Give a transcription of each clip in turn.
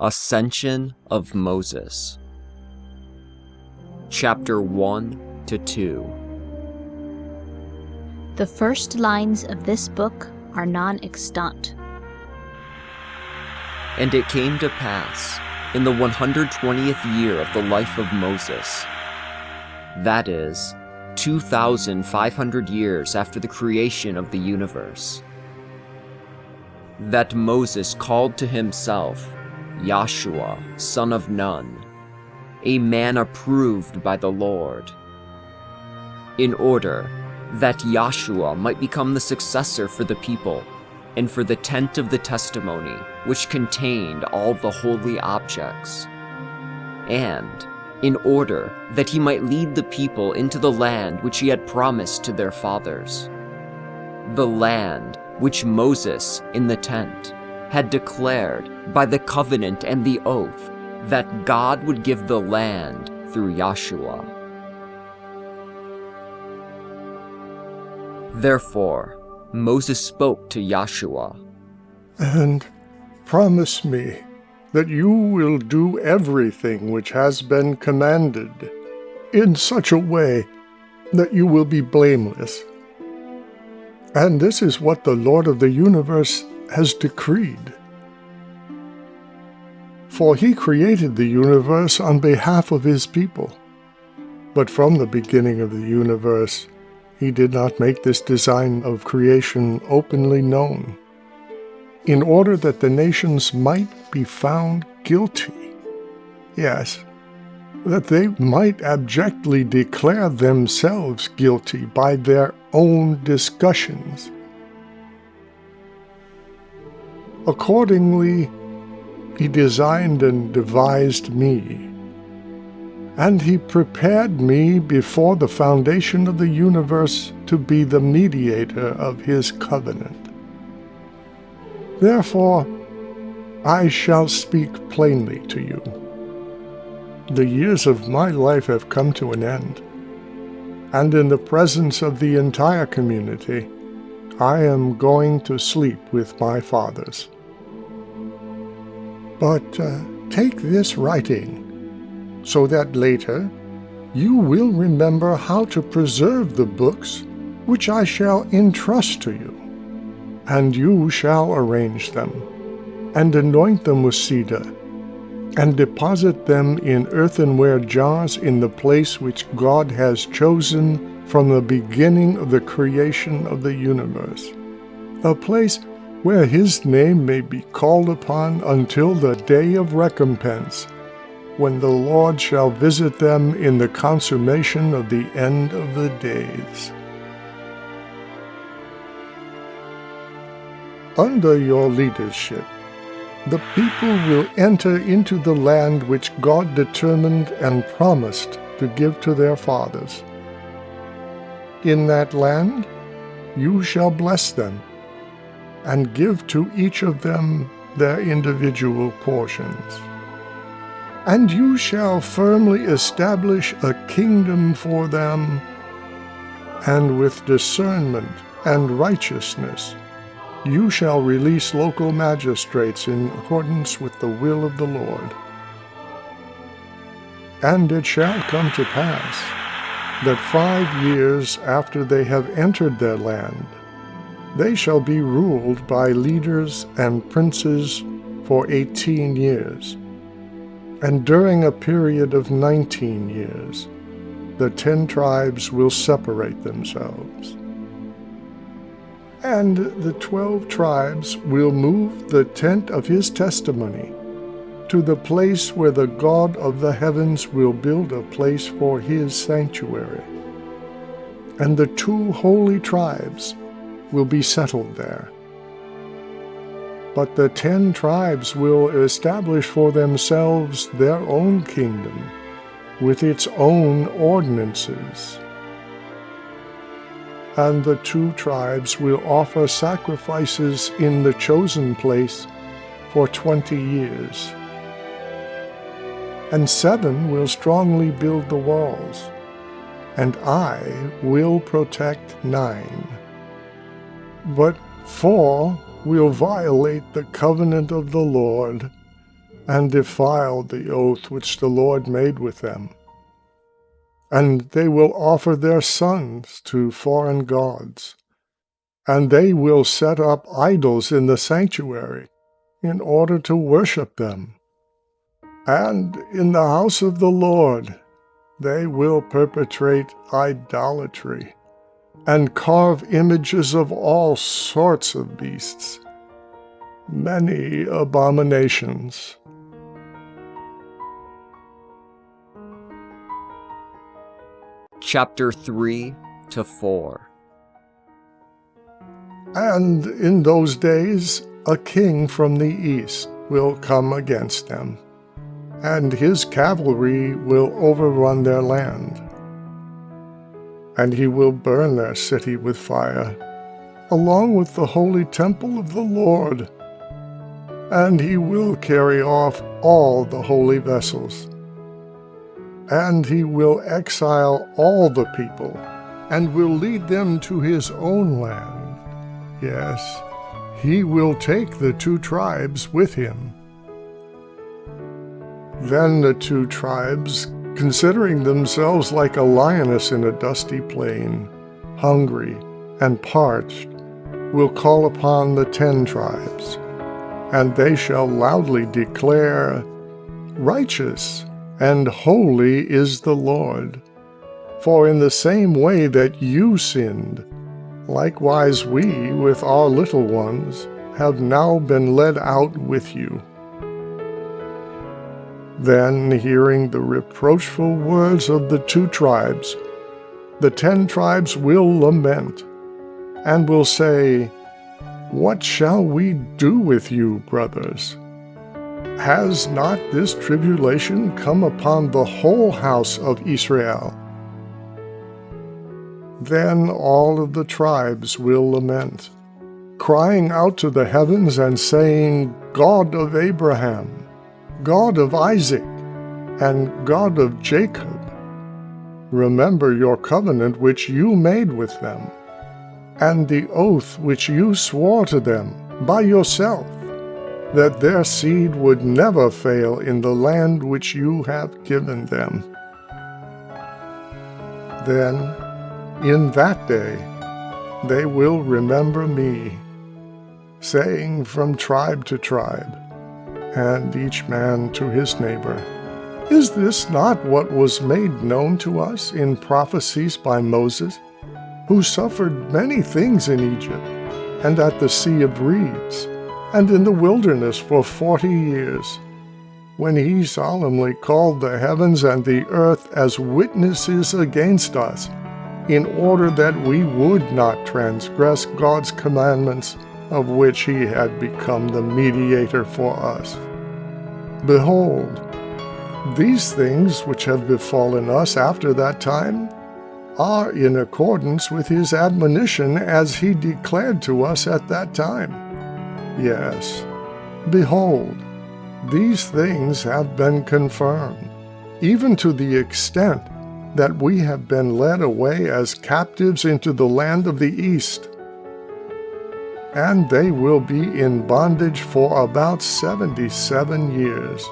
Ascension of Moses. Chapter 1 to 2. The first lines of this book are non-extant. And it came to pass, in the 120th year of the life of Moses, that is, 2,500 years after the creation of the universe, that Moses called to himself Joshua, son of Nun, a man approved by the Lord, in order that Joshua might become the successor for the people, and for the tent of the testimony, which contained all the holy objects, and in order that he might lead the people into the land which he had promised to their fathers, the land which Moses in the tent had declared by the covenant and the oath that God would give the land through Joshua. Therefore, Moses spoke to Joshua, "And promise me that you will do everything which has been commanded in such a way that you will be blameless. And this is what the Lord of the universe has decreed. For he created the universe on behalf of his people. But from the beginning of the universe, he did not make this design of creation openly known, in order that the nations might be found guilty. Yes, that they might abjectly declare themselves guilty by their own discussions. Accordingly, he designed and devised me, and he prepared me before the foundation of the universe to be the mediator of his covenant. Therefore, I shall speak plainly to you. The years of my life have come to an end, and in the presence of the entire community, I am going to sleep with my fathers. But take this writing, so that later you will remember how to preserve the books which I shall entrust to you, and you shall arrange them, and anoint them with cedar, and deposit them in earthenware jars in the place which God has chosen from the beginning of the creation of the universe, a place where his name may be called upon until the day of recompense, when the Lord shall visit them in the consummation of the end of the days. Under your leadership, the people will enter into the land which God determined and promised to give to their fathers. In that land, you shall bless them, and give to each of them their individual portions. And you shall firmly establish a kingdom for them, and with discernment and righteousness you shall release local magistrates in accordance with the will of the Lord. And it shall come to pass that 5 years after they have entered their land, they shall be ruled by leaders and princes for 18 years. And during a period of 19 years, the 10 tribes will separate themselves. And the 12 tribes will move the tent of his testimony to the place where the God of the heavens will build a place for his sanctuary. And the 2 holy tribes will be settled there. But the 10 tribes will establish for themselves their own kingdom, with its own ordinances. And the 2 tribes will offer sacrifices in the chosen place for 20 years. And 7 will strongly build the walls, and I will protect 9. But 4 will violate the covenant of the Lord and defiled the oath which the Lord made with them. And they will offer their sons to foreign gods, and they will set up idols in the sanctuary in order to worship them. And in the house of the Lord they will perpetrate idolatry, and carve images of all sorts of beasts, many abominations. Chapter 3 to 4. And in those days a king from the east will come against them, and his cavalry will overrun their land. And he will burn their city with fire, along with the holy temple of the Lord. And he will carry off all the holy vessels. And he will exile all the people, and will lead them to his own land. Yes, he will take the 2 tribes with him. Then the 2 tribes, considering themselves like a lioness in a dusty plain, hungry and parched, will call upon the 10 tribes, and they shall loudly declare, "Righteous and holy is the Lord. For in the same way that you sinned, likewise we, with our little ones, have now been led out with you." Then, hearing the reproachful words of the 2 tribes, the 10 tribes will lament, and will say, "What shall we do with you, brothers? Has not this tribulation come upon the whole house of Israel?" Then all of the tribes will lament, crying out to the heavens and saying, "God of Abraham, God of Isaac, and God of Jacob, remember your covenant which you made with them, and the oath which you swore to them by yourself, that their seed would never fail in the land which you have given them." Then, in that day, they will remember me, saying from tribe to tribe, and each man to his neighbor, "Is this not what was made known to us in prophecies by Moses, who suffered many things in Egypt, and at the Sea of Reeds, and in the wilderness for 40 years, when he solemnly called the heavens and the earth as witnesses against us, in order that we would not transgress God's commandments, of which he had become the mediator for us? Behold, these things which have befallen us after that time are in accordance with his admonition as he declared to us at that time. Yes, behold, these things have been confirmed, even to the extent that we have been led away as captives into the land of the east. And they will be in bondage for about 77 years.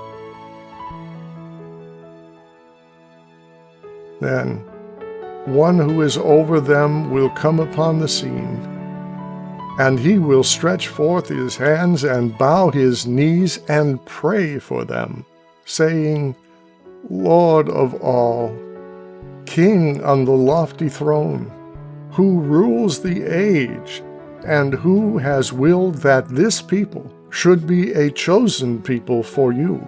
Then one who is over them will come upon the scene, and he will stretch forth his hands and bow his knees and pray for them, saying, "Lord of all, King on the lofty throne, who rules the age, and who has willed that this people should be a chosen people for you.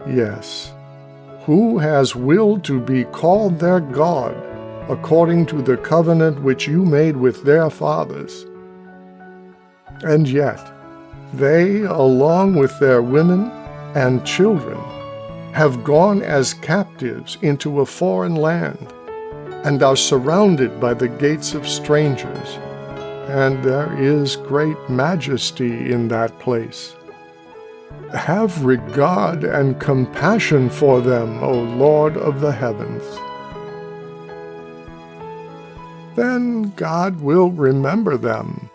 Yes, who has willed to be called their God, according to the covenant which you made with their fathers. And yet, they, along with their women and children, have gone as captives into a foreign land, and are surrounded by the gates of strangers, and there is great majesty in that place. Have regard and compassion for them, O Lord of the heavens." Then God will remember them,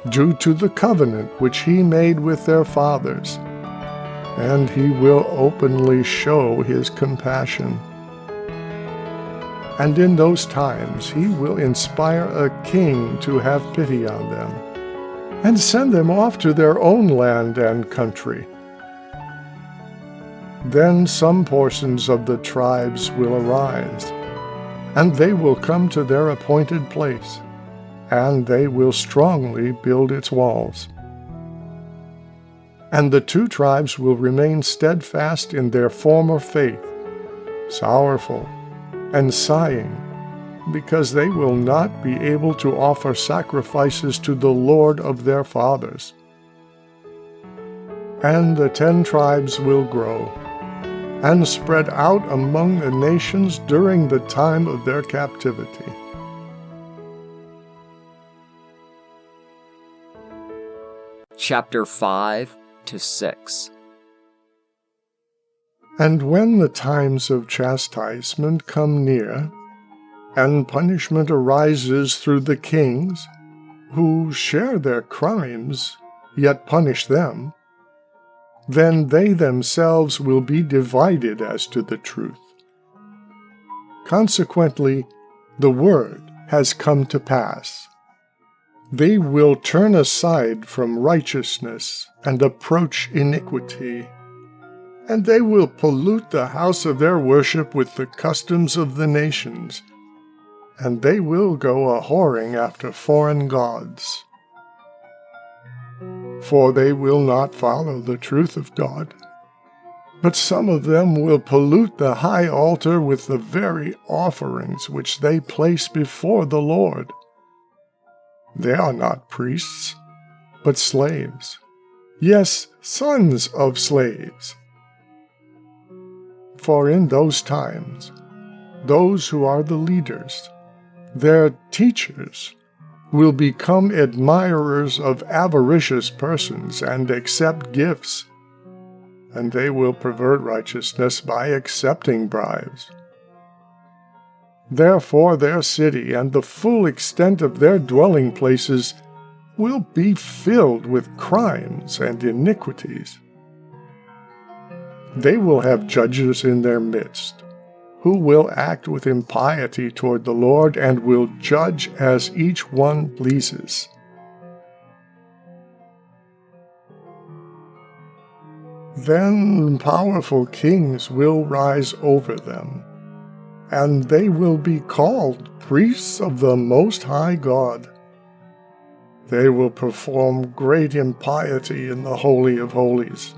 due to the covenant which he made with their fathers, and he will openly show his compassion. And in those times he will inspire a king to have pity on them, and send them off to their own land and country. Then some portions of the tribes will arise, and they will come to their appointed place, and they will strongly build its walls. And the 2 tribes will remain steadfast in their former faith, sorrowful and sighing, because they will not be able to offer sacrifices to the Lord of their fathers. And the 10 tribes will grow, and spread out among the nations during the time of their captivity. Chapter 5 to 6. And when the times of chastisement come near, and punishment arises through the kings, who share their crimes, yet punish them, then they themselves will be divided as to the truth. Consequently, the word has come to pass. They will turn aside from righteousness and approach iniquity, and they will pollute the house of their worship with the customs of the nations, and they will go a-whoring after foreign gods. For they will not follow the truth of God, but some of them will pollute the high altar with the very offerings which they place before the Lord. They are not priests, but slaves, yes, sons of slaves. For in those times, those who are the leaders, their teachers, will become admirers of avaricious persons and accept gifts, and they will pervert righteousness by accepting bribes. Therefore their city and the full extent of their dwelling places will be filled with crimes and iniquities. They will have judges in their midst, who will act with impiety toward the Lord, and will judge as each one pleases. Then powerful kings will rise over them, and they will be called priests of the Most High God. They will perform great impiety in the Holy of Holies.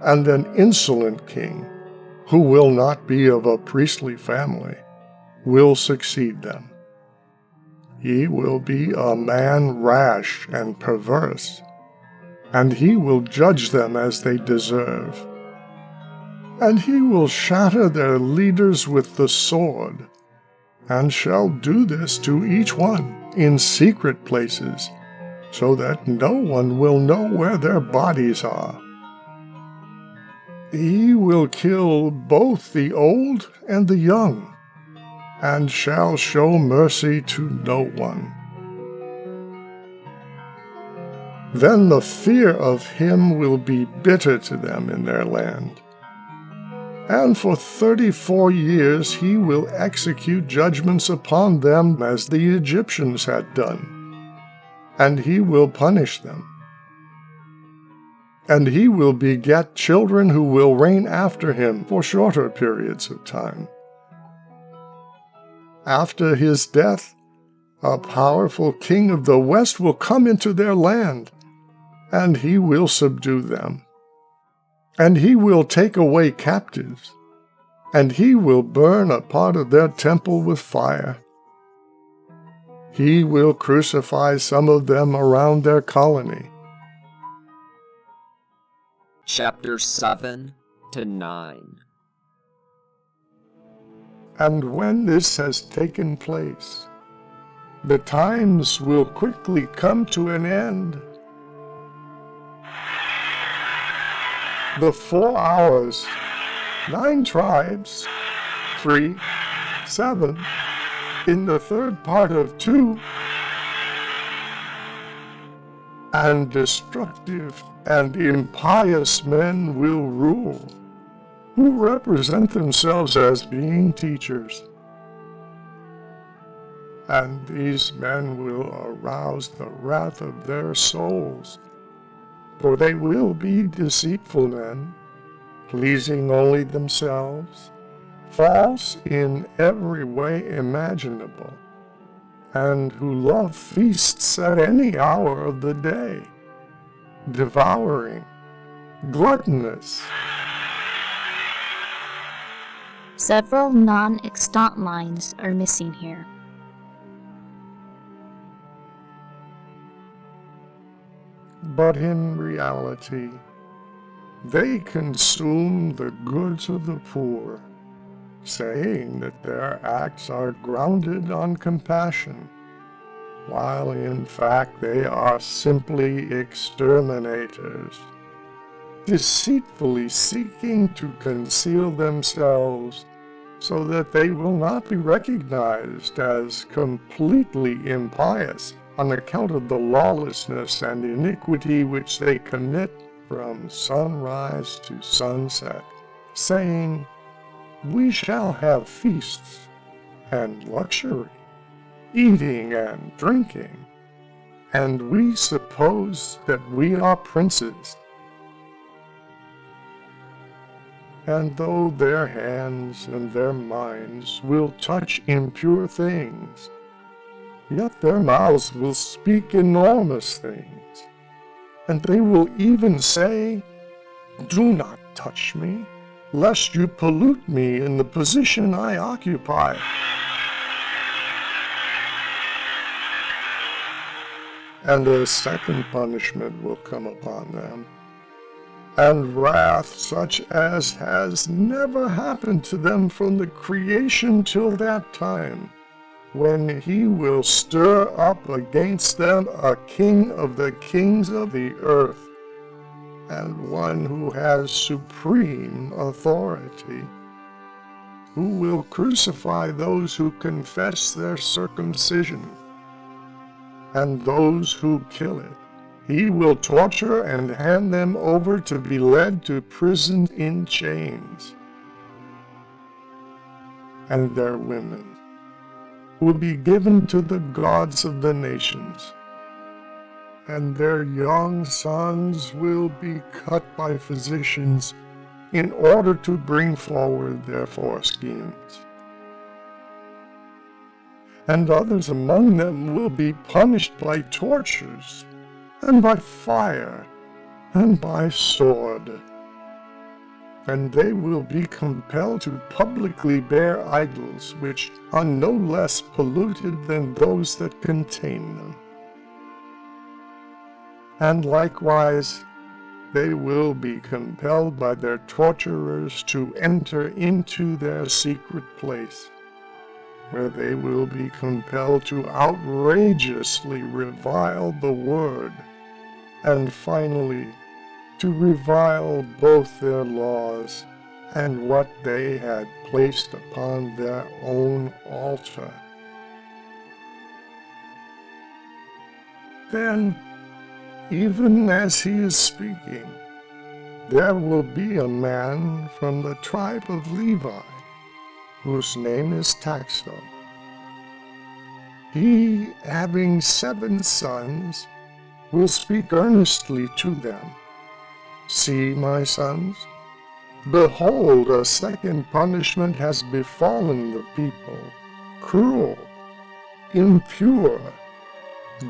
And an insolent king, who will not be of a priestly family, will succeed them. He will be a man rash and perverse, and he will judge them as they deserve. And he will shatter their leaders with the sword, and shall do this to each one in secret places, so that no one will know where their bodies are. He will kill both the old and the young, and shall show mercy to no one. Then the fear of him will be bitter to them in their land. And for 34 years he will execute judgments upon them as the Egyptians had done, and he will punish them. And he will beget children who will reign after him for shorter periods of time. After his death, a powerful king of the west will come into their land, and he will subdue them. And he will take away captives, and he will burn a part of their temple with fire. He will crucify some of them around their colony. Chapter 7 to 9. And when this has taken place, the times will quickly come to an end. The 4 hours, 9 tribes, 3, 7, in the third part of 2, and destructive and impious men will rule, who represent themselves as being teachers. And these men will arouse the wrath of their souls, for they will be deceitful men, pleasing only themselves, false in every way imaginable, and who love feasts at any hour of the day, devouring, gluttonous. Several non-extant lines are missing here. But in reality, they consume the goods of the poor, saying that their acts are grounded on compassion, while in fact they are simply exterminators, deceitfully seeking to conceal themselves so that they will not be recognized as completely impious on account of the lawlessness and iniquity which they commit from sunrise to sunset, saying, "We shall have feasts and luxury, eating and drinking, and we suppose that we are princes." And though their hands and their minds will touch impure things, yet their mouths will speak enormous things, and they will even say, "Do not touch me, lest you pollute me in the position I occupy." And a second punishment will come upon them, and wrath such as has never happened to them from the creation till that time, when he will stir up against them a king of the kings of the earth, and one who has supreme authority, who will crucify those who confess their circumcision, and those who kill it. He will torture and hand them over to be led to prison in chains. And their women will be given to the gods of the nations, and their young sons will be cut by physicians in order to bring forward their foreschemes. And others among them will be punished by tortures, and by fire, and by sword. And they will be compelled to publicly bear idols which are no less polluted than those that contain them. And likewise, they will be compelled by their torturers to enter into their secret place, where they will be compelled to outrageously revile the word, and finally to revile both their laws and what they had placed upon their own altar. Then, even as he is speaking, there will be a man from the tribe of Levi, whose name is Taxo. He, having 7 sons, will speak earnestly to them. "See, my sons, behold, a second punishment has befallen the people, cruel, impure,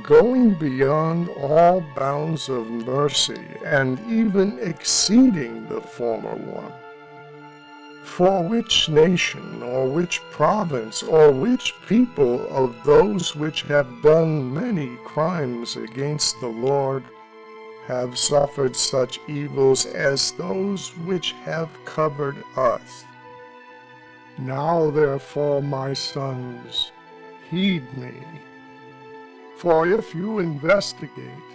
going beyond all bounds of mercy, and even exceeding the former one. For which nation, or which province, or which people of those which have done many crimes against the Lord have suffered such evils as those which have covered us? Now therefore, my sons, heed me. For if you investigate,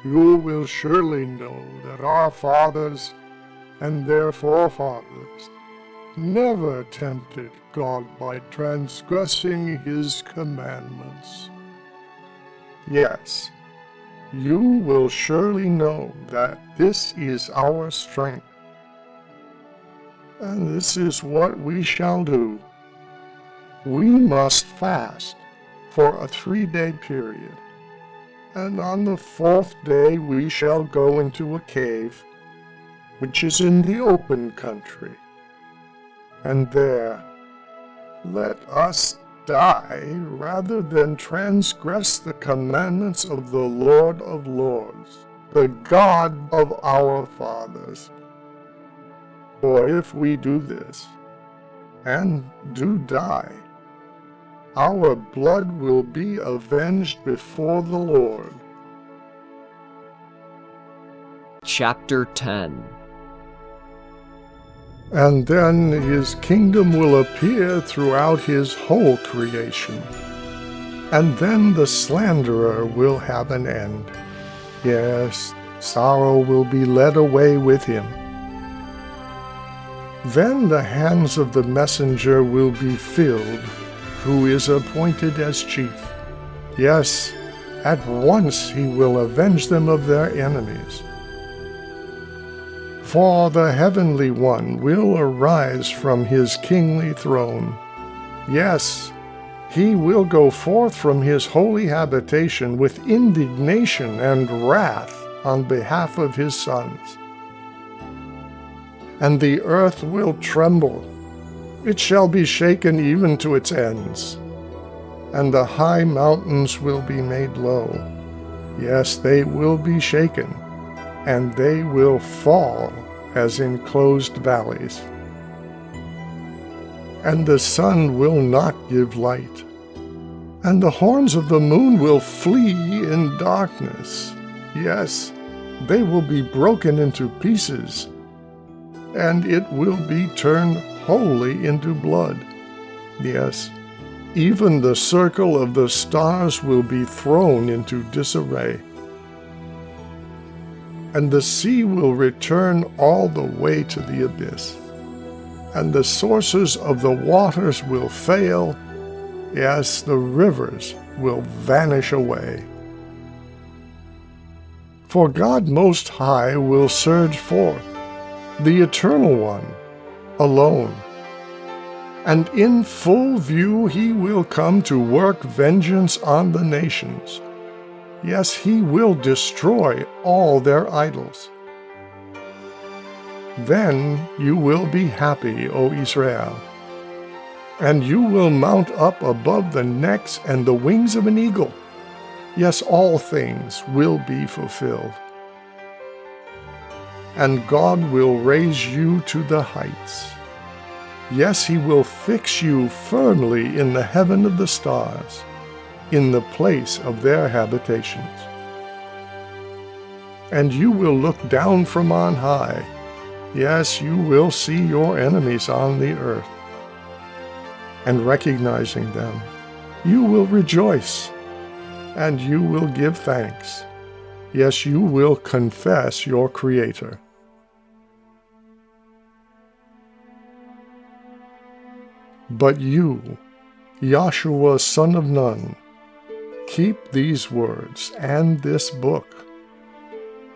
you will surely know that our fathers and their forefathers never tempted God by transgressing his commandments. Yes, you will surely know that this is our strength. And this is what we shall do. We must fast for a 3-day period, and on the 4th day we shall go into a cave, which is in the open country, and there let us die rather than transgress the commandments of the Lord of Lords, the God of our fathers. For if we do this, and do die, our blood will be avenged before the Lord. Chapter 10. And then his kingdom will appear throughout his whole creation. And then the slanderer will have an end. Yes, sorrow will be led away with him. Then the hands of the messenger will be filled, who is appointed as chief. Yes, at once he will avenge them of their enemies. For the Heavenly One will arise from his kingly throne. Yes, he will go forth from his holy habitation with indignation and wrath on behalf of his sons. And the earth will tremble. It shall be shaken even to its ends. And the high mountains will be made low. Yes, they will be shaken, and they will fall as enclosed valleys. And the sun will not give light, and the horns of the moon will flee in darkness. Yes, they will be broken into pieces, and it will be turned wholly into blood. Yes, even the circle of the stars will be thrown into disarray. And the sea will return all the way to the abyss, and the sources of the waters will fail. Yes, the rivers will vanish away. For God Most High will surge forth, the Eternal One, alone. And in full view he will come to work vengeance on the nations. Yes, he will destroy all their idols. Then you will be happy, O Israel, and you will mount up above the necks and the wings of an eagle. Yes, all things will be fulfilled. And God will raise you to the heights. Yes, he will fix you firmly in the heaven of the stars, in the place of their habitations. And you will look down from on high. Yes, you will see your enemies on the earth. And recognizing them, you will rejoice, and you will give thanks. Yes, you will confess your Creator. But you, Joshua son of Nun, keep these words and this book.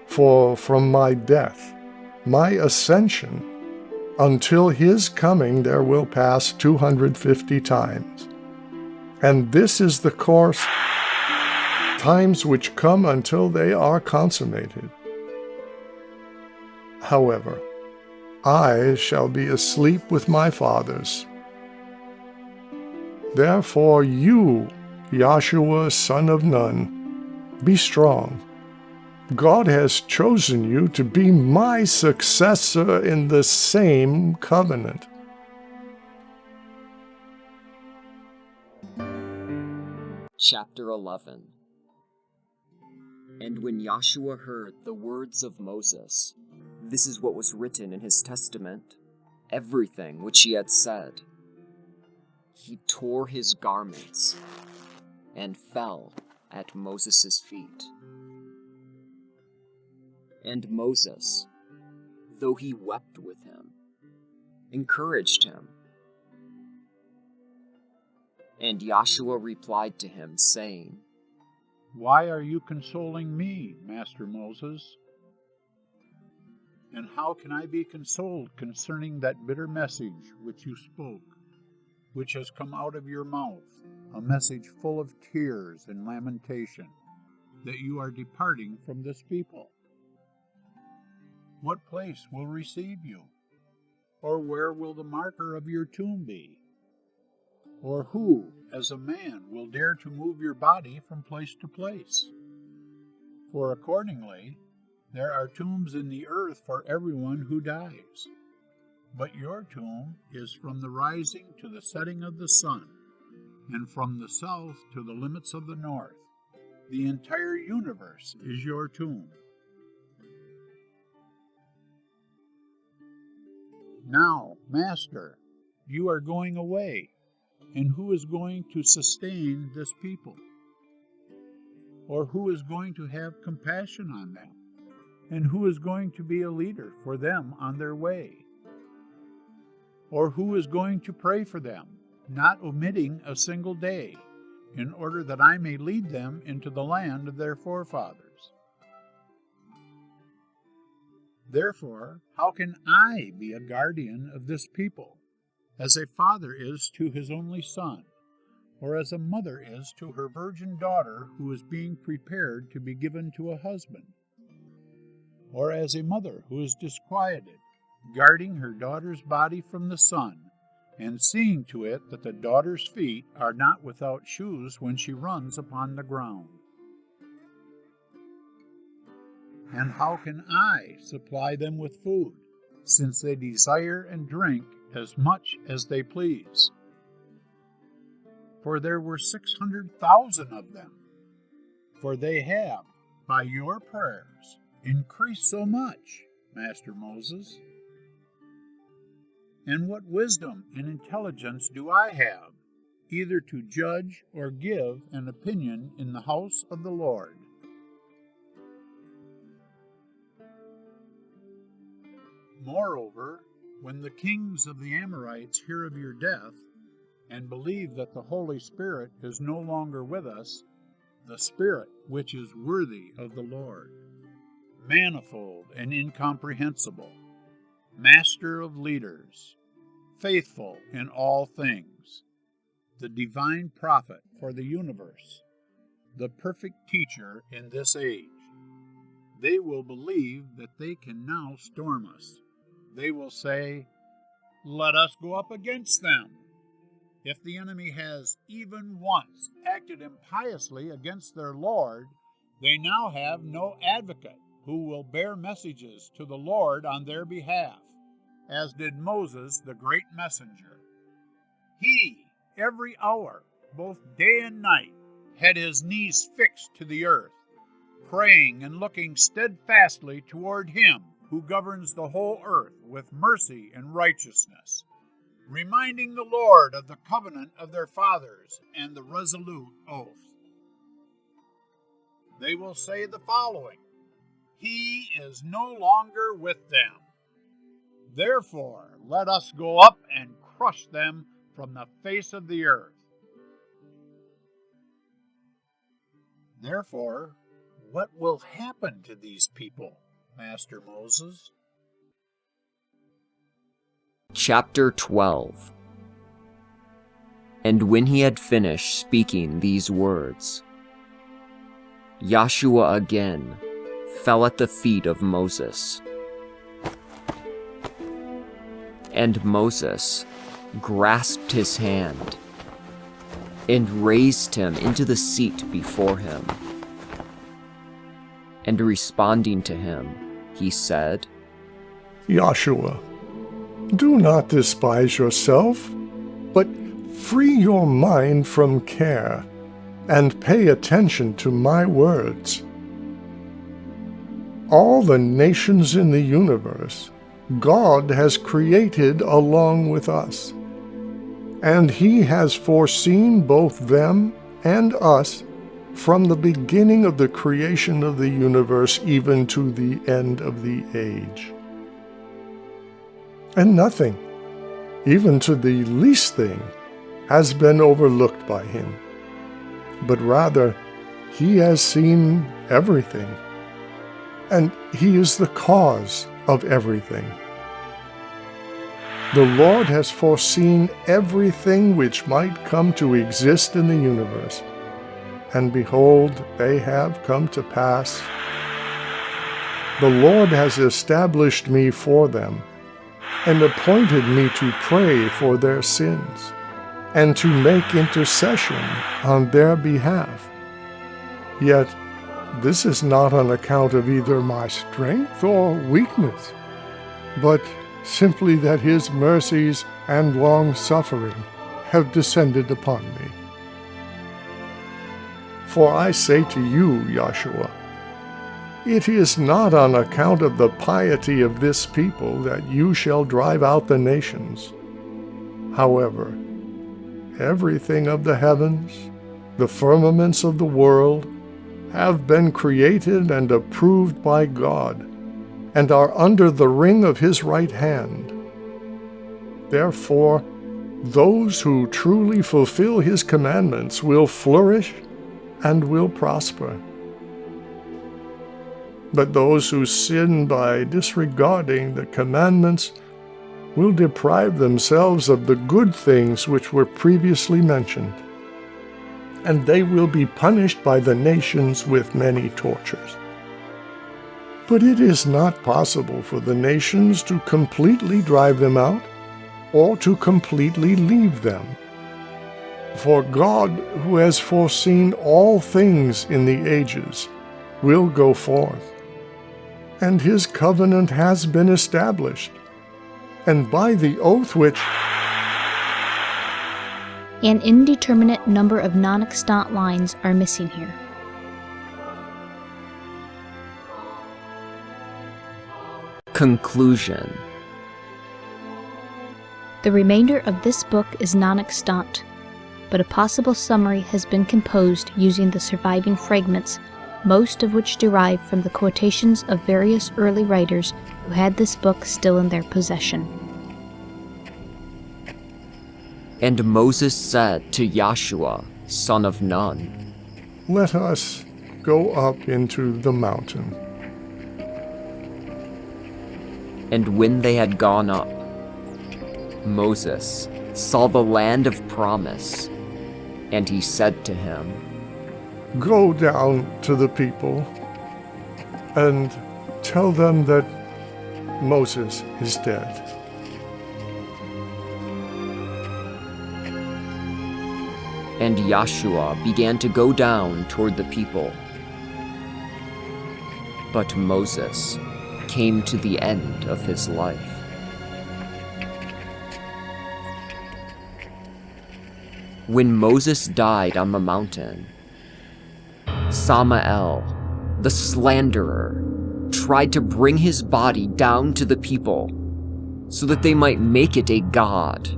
For from my death, my ascension, until his coming there will pass 250 times. And this is the course, times which come until they are consummated. However, I shall be asleep with my fathers. Therefore you, Joshua son of Nun, be strong. God has chosen you to be my successor in the same covenant. Chapter 11. And when Joshua heard the words of Moses, this is what was written in his testament, everything which he had said, he tore his garments and fell at Moses' feet. And Moses, though he wept with him, encouraged him. And Joshua replied to him, saying, Why are you consoling me, Master Moses? And how can I be consoled concerning that bitter message which you spoke, which has come out of your mouth, a message full of tears and lamentation, that you are departing from this people? What place will receive you? Or where will the marker of your tomb be? Or who, as a man, will dare to move your body from place to place? For accordingly, there are tombs in the earth for everyone who dies. But your tomb is from the rising to the setting of the sun, and from the south to the limits of the north. The entire universe is your tomb. Now, Master, you are going away, and who is going to sustain this people? Or who is going to have compassion on them? And who is going to be a leader for them on their way? Or who is going to pray for them, not omitting a single day, in order that I may lead them into the land of their forefathers? Therefore, how can I be a guardian of this people, as a father is to his only son, or as a mother is to her virgin daughter who is being prepared to be given to a husband? Or as a mother who is disquieted, guarding her daughter's body from the sun, and seeing to it that the daughter's feet are not without shoes when she runs upon the ground? And how can I supply them with food, since they desire and drink as much as they please? For there were 600,000 of them, for they have, by your prayers, increased so much, Master Moses. And what wisdom and intelligence do I have, either to judge or give an opinion in the house of the Lord? Moreover, when the kings of the Amorites hear of your death, and believe that the Holy Spirit is no longer with us, the Spirit which is worthy of the Lord, manifold and incomprehensible, master of leaders, faithful in all things, the divine prophet for the universe, the perfect teacher in this age, they will believe that they can now storm us. They will say, "Let us go up against them." If the enemy has even once acted impiously against their Lord, they now have no advocate who will bear messages to the Lord on their behalf, as did Moses, the great messenger. He, every hour, both day and night, had his knees fixed to the earth, praying and looking steadfastly toward him who governs the whole earth with mercy and righteousness, reminding the Lord of the covenant of their fathers and the resolute oath. They will say the following: "He is no longer with them. Therefore, let us go up and crush them from the face of the earth." Therefore, what will happen to these people, Master Moses? Chapter 12. And when he had finished speaking these words, Joshua again fell at the feet of Moses. And Moses grasped his hand and raised him into the seat before him. And responding to him, he said, Joshua, do not despise yourself, but free your mind from care, and pay attention to my words. All the nations in the universe God has created along with us, and He has foreseen both them and us from the beginning of the creation of the universe even to the end of the age. And nothing, even to the least thing, has been overlooked by Him, but rather he has seen everything, and he is the cause of everything. The Lord has foreseen everything which might come to exist in the universe, and behold, they have come to pass. The Lord has established me for them, and appointed me to pray for their sins, and to make intercession on their behalf. Yet this is not on account of either my strength or weakness, but simply that his mercies and long-suffering have descended upon me. For I say to you, Joshua, it is not on account of the piety of this people that you shall drive out the nations. However, everything of the heavens, the firmaments of the world, have been created and approved by God, and are under the ring of his right hand. Therefore, those who truly fulfill his commandments will flourish and will prosper. But those who sin by disregarding the commandments will deprive themselves of the good things which were previously mentioned, and they will be punished by the nations with many tortures. But it is not possible for the nations to completely drive them out, or to completely leave them. For God, who has foreseen all things in the ages, will go forth, and his covenant has been established, and by the oath which An indeterminate number of non-extant lines are missing here. Conclusion. The remainder of this book is non-extant, but a possible summary has been composed using the surviving fragments, most of which derive from the quotations of various early writers who had this book still in their possession. And Moses said to Joshua, son of Nun, let us go up into the mountain. And when they had gone up, Moses saw the land of promise, and he said to him, go down to the people and tell them that Moses is dead. And Joshua began to go down toward the people. But Moses came to the end of his life. When Moses died on the mountain, Samael, the slanderer, tried to bring his body down to the people so that they might make it a god.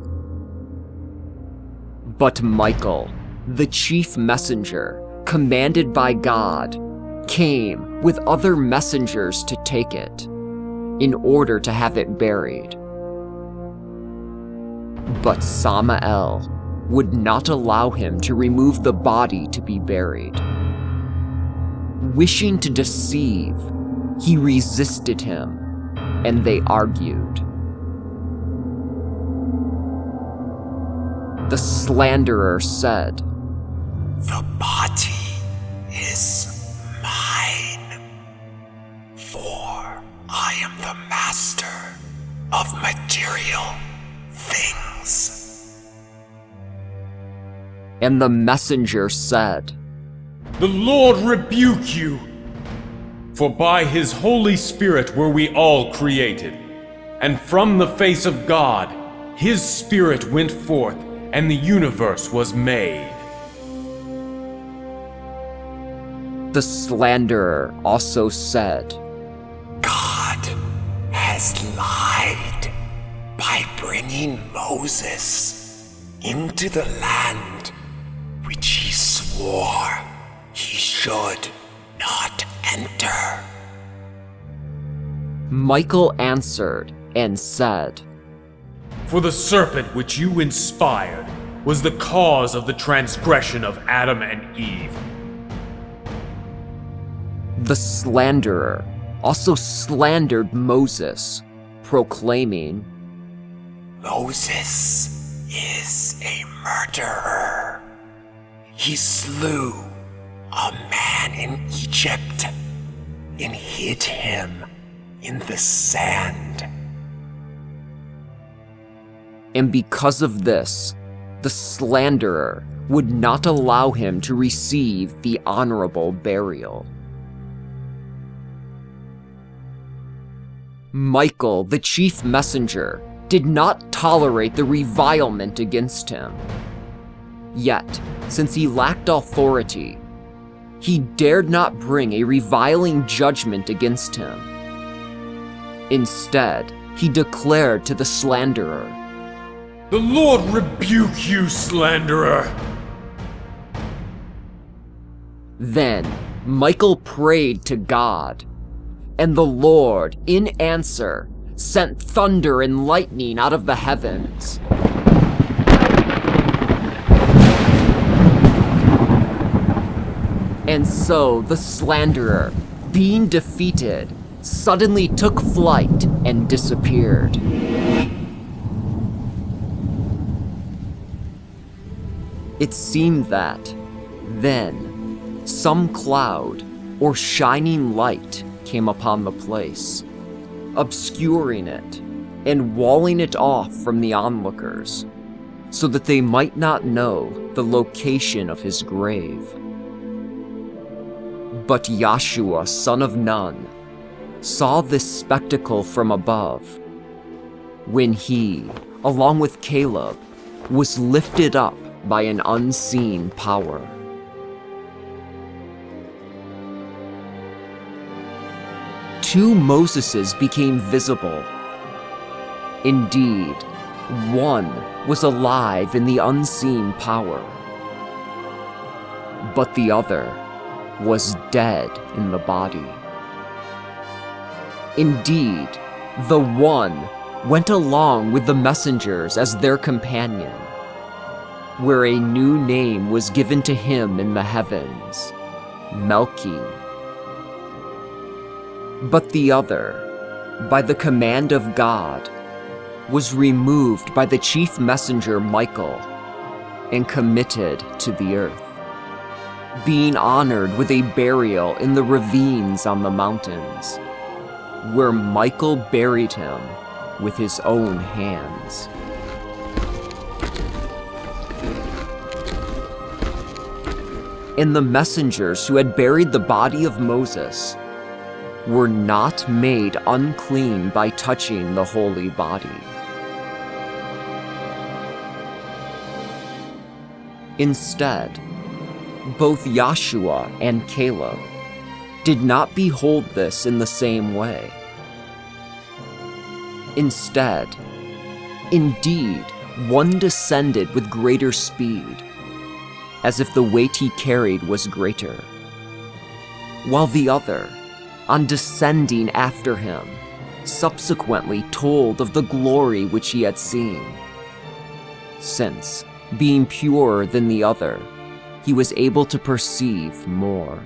But Michael, the chief messenger, commanded by God, came with other messengers to take it, in order to have it buried. But Samael would not allow him to remove the body to be buried. Wishing to deceive, he resisted him, and they argued. The slanderer said, the body is mine, for I am the master of material things. And the messenger said, the Lord rebuke you! For by his Holy Spirit were we all created, and from the face of God his Spirit went forth, and the universe was made. The slanderer also said, God has lied by bringing Moses into the land which he swore he should not enter. Michael answered and said, for the serpent which you inspired was the cause of the transgression of Adam and Eve. The slanderer also slandered Moses, proclaiming, Moses is a murderer. He slew a man in Egypt and hid him in the sand. And because of this, the slanderer would not allow him to receive the honorable burial. Michael, the chief messenger, did not tolerate the revilement against him. Yet, since he lacked authority, he dared not bring a reviling judgment against him. Instead, he declared to the slanderer, The Lord rebuke you, slanderer! Then Michael prayed to God, and the Lord, in answer, sent thunder and lightning out of the heavens. And so the slanderer, being defeated, suddenly took flight and disappeared. It seemed that, then, some cloud or shining light came upon the place, obscuring it and walling it off from the onlookers, so that they might not know the location of his grave. But Joshua, son of Nun, saw this spectacle from above, when he, along with Caleb, was lifted up by an unseen power. Two Moseses became visible. Indeed, one was alive in the unseen power, but the other was dead in the body. Indeed, the one went along with the messengers as their companion, where a new name was given to him in the heavens, Melchi. But the other, by the command of God, was removed by the chief messenger Michael and committed to the earth, being honored with a burial in the ravines on the mountains, where Michael buried him with his own hands. And the messengers who had buried the body of Moses were not made unclean by touching the holy body. Instead, both Joshua and Caleb did not behold this in the same way. Instead, indeed, one descended with greater speed, as if the weight he carried was greater, while the other, on descending after him, subsequently told of the glory which he had seen, since, being purer than the other, he was able to perceive more.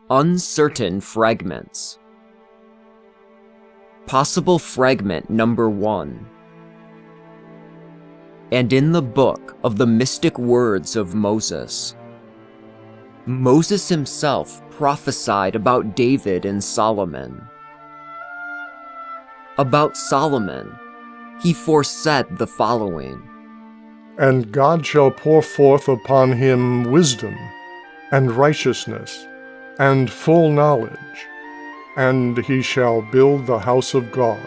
Uncertain fragments. Possible fragment number 1. And in the book of the mystic words of Moses, Moses himself prophesied about David and Solomon. About Solomon, he foresaid the following: And God shall pour forth upon him wisdom, and righteousness, and full knowledge, and he shall build the house of God.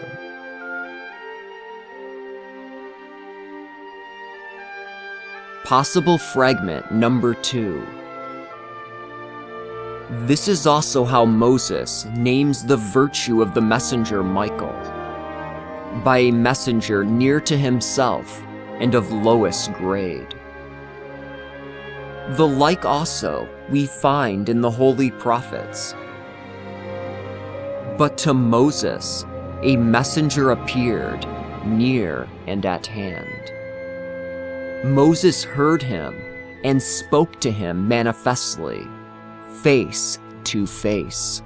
Possible fragment number 2. This is also how Moses names the virtue of the messenger Michael, by a messenger near to himself and of lowest grade. The like also we find in the holy prophets. But to Moses a messenger appeared near and at hand. Moses heard him and spoke to him manifestly, face to face.